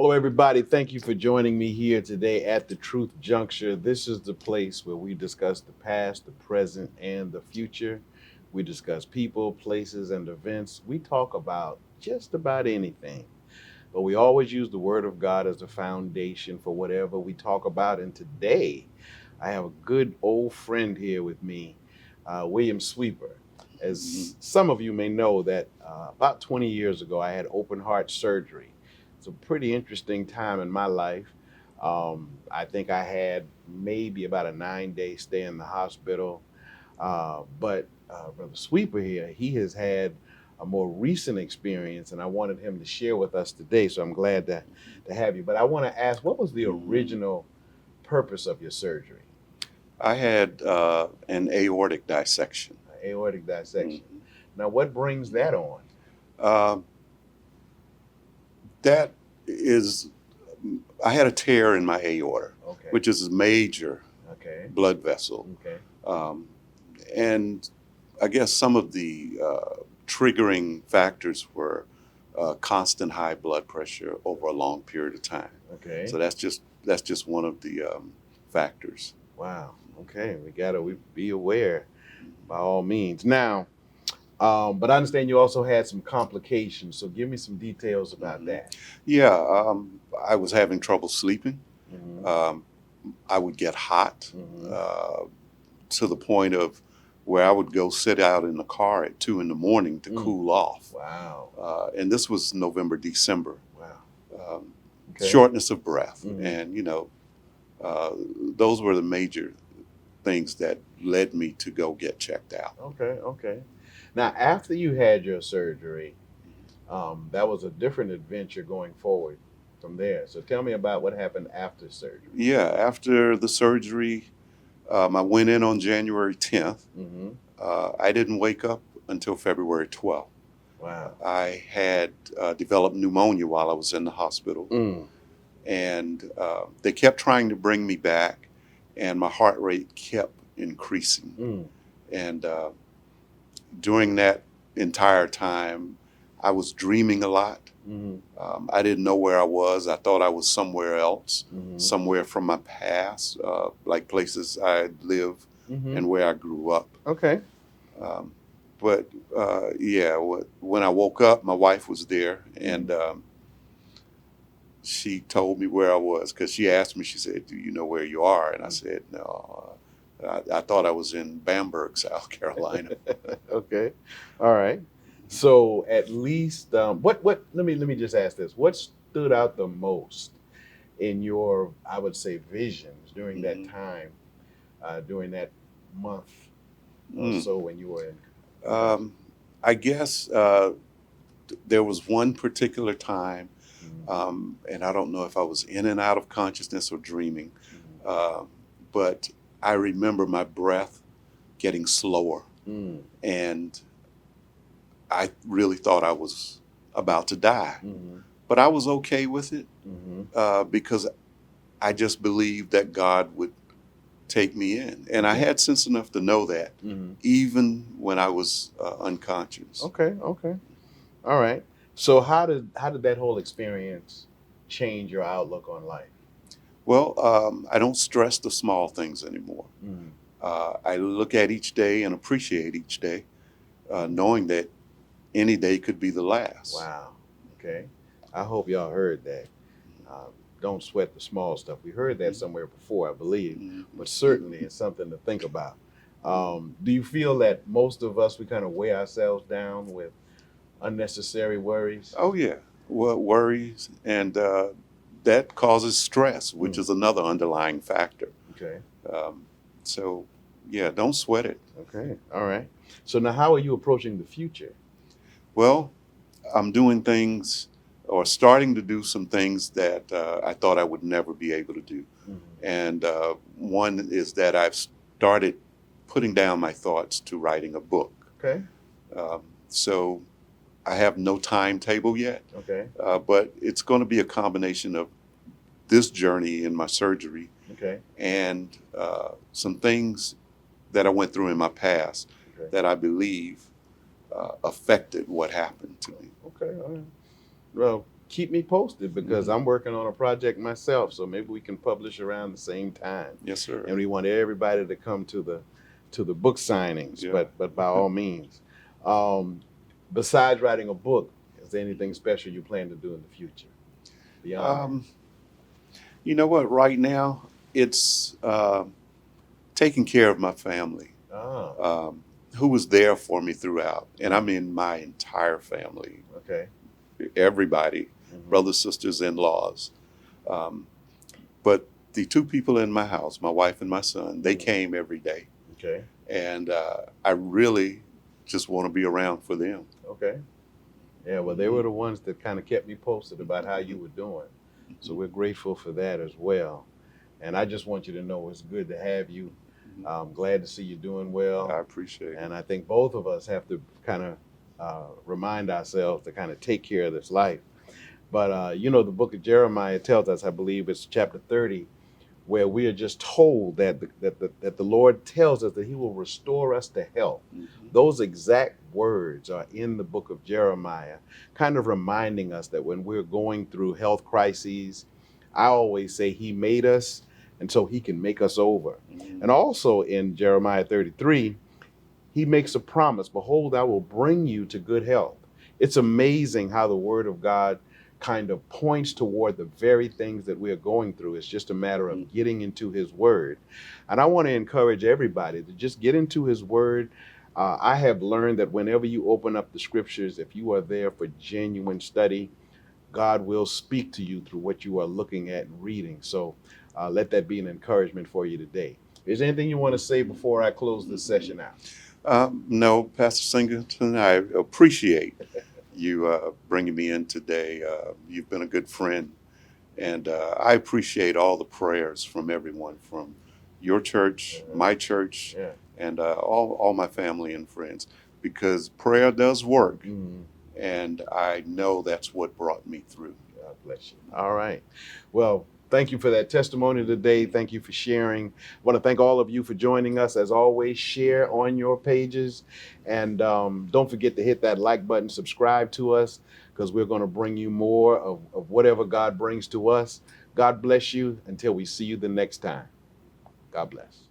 Hello, everybody. Thank you for joining me here today at the Truth Juncture. This is the place where we discuss the past, the present, and the future. We discuss people, places, and events. We talk about just about anything, but we always use the Word of God as the foundation for whatever we talk about. And today, I have a good old friend here with me, William Sweeper. As some of you may know, that about 20 years ago, I had open heart surgery. It's a pretty interesting time in my life. I think I had maybe about a 9-day stay in the hospital. But Brother Sweeper here, he has had a more recent experience, and I wanted him to share with us today. So I'm glad to have you. But I want to ask, what was the original purpose of your surgery? I had an aortic dissection. Aortic dissection. Now, what brings that on? Uh, that is, I had a tear in my aorta, Okay. which is a major Okay. blood vessel. Okay. Um, and I guess some of the triggering factors were constant high blood pressure over a long period of time. Okay. So that's just one of the factors. Wow. Okay. We be aware by all means. Now, but I understand you also had some complications. So give me some details about that. Yeah, I was having trouble sleeping. Mhm. I would get hot Mhm. to the point of where I would go sit out in the car at 2 in the morning to cool off. Wow. And this was November, December. Wow. Um, Okay. Shortness of breath. Mhm. And, uh, those were the major things that led me to go get checked out. Okay. Okay. Now, after you had your surgery, that was a different adventure going forward from there. So tell me about what happened after surgery. Yeah, after the surgery, I went in on January 10th. Mm-hmm. I didn't wake up until February 12th. Wow. I had developed pneumonia while I was in the hospital, Mm. and they kept trying to bring me back, and my heart rate kept increasing. Mm. And during that entire time, I was dreaming a lot. Mm-hmm. I didn't know where I was. I thought I was somewhere else, Mm-hmm. somewhere from my past, like places I lived Mm-hmm. and where I grew up. Okay. Um, but yeah, when I woke up, my wife was there, and she told me where I was because she asked me. She said, "Do you know where you are?" And I said, "No, I thought I was in Bamberg, South Carolina." Okay. All right. So at least what let me just ask this. What stood out the most in your, I would say, visions during that Mhm. time, during that month or Mm. so when you were in Um, I guess there was one particular time, and I don't know if I was in and out of consciousness or dreaming, uh, but I remember my breath getting slower, Mm. and I really thought I was about to die. Mm-hmm. But I was okay with it Mm-hmm. because I just believed that God would take me in. And I Okay. had sense enough to know that Mm-hmm. even when I was unconscious. Okay. Okay. All right. So how did that whole experience change your outlook on life? Well, I don't stress the small things anymore. Mm. I look at each day and appreciate each day, knowing that any day could be the last. Wow. Okay. I hope y'all heard that. Uh, don't sweat the small stuff. We heard that somewhere before, I believe, Mhm. but certainly it's something to think about. Do you feel that most of us, we kind of weigh ourselves down with unnecessary worries? Oh, yeah. Well, worries, and that causes stress, which Mm. is another underlying factor. Okay. Um, so, yeah, don't sweat it. Okay. All right. So now, how are you approaching the future? Well, I'm doing things or starting to do some things that I thought I would never be able to do. Mhm. And one is that I've started putting down my thoughts to writing a book. Okay. So I have no timetable yet, Okay. but it's going to be a combination of this journey in my surgery Okay. and some things that I went through in my past Okay. that I believe affected what happened to me. Okay. All right. Well, keep me posted because I'm working on a project myself. So maybe we can publish around the same time. Yes, sir. And we want everybody to come to the book signings. Yeah. But by all means, besides writing a book, is there anything special you plan to do in the future beyond You know what? Right now, it's taking care of my family, that? Ah, who was there for me throughout. And I mean my entire family, okay. everybody, Mhm. brothers, sisters, in-laws. But the two people in my house, my wife and my son, they came every day. Okay. And I really just want to be around for them. Okay. Yeah, well, they were the ones that kind of kept me posted about how you were doing. So we're grateful for that as well. And I just want you to know it's good to have you. I'm glad to see you doing well. I appreciate it. And I think both of us have to kind of remind ourselves to kind of take care of this life. But, the book of Jeremiah tells us, I believe it's chapter 30, where we are just told that the Lord tells us that he will restore us to health. Those exact words are in the book of Jeremiah, kind of reminding us that when we're going through health crises, I always say he made us, and so he can make us over. And also in Jeremiah 33, he makes a promise, behold, I will bring you to good health. It's amazing how the word of God kind of points toward the very things that we're going through. It's just a matter of getting into his word. And I want to encourage everybody to just get into his word. I have learned that whenever you open up the scriptures, if you are there for genuine study, God will speak to you through what you are looking at and reading. So let that be an encouragement for you today. Is there anything you want to say before I close this session out? No, Pastor Singleton, I appreciate you bringing me in today. You've been a good friend, and I appreciate all the prayers from everyone, from your church, my church, Yeah. and all my family and friends, because prayer does work, and I know that's what brought me through. God bless you. All right. Well, thank you for that testimony today. Thank you for sharing. I want to thank all of you for joining us. As always, share on your pages. And don't forget to hit that like button, subscribe to us, because we're going to bring you more of whatever God brings to us. God bless you until we see you the next time. God bless.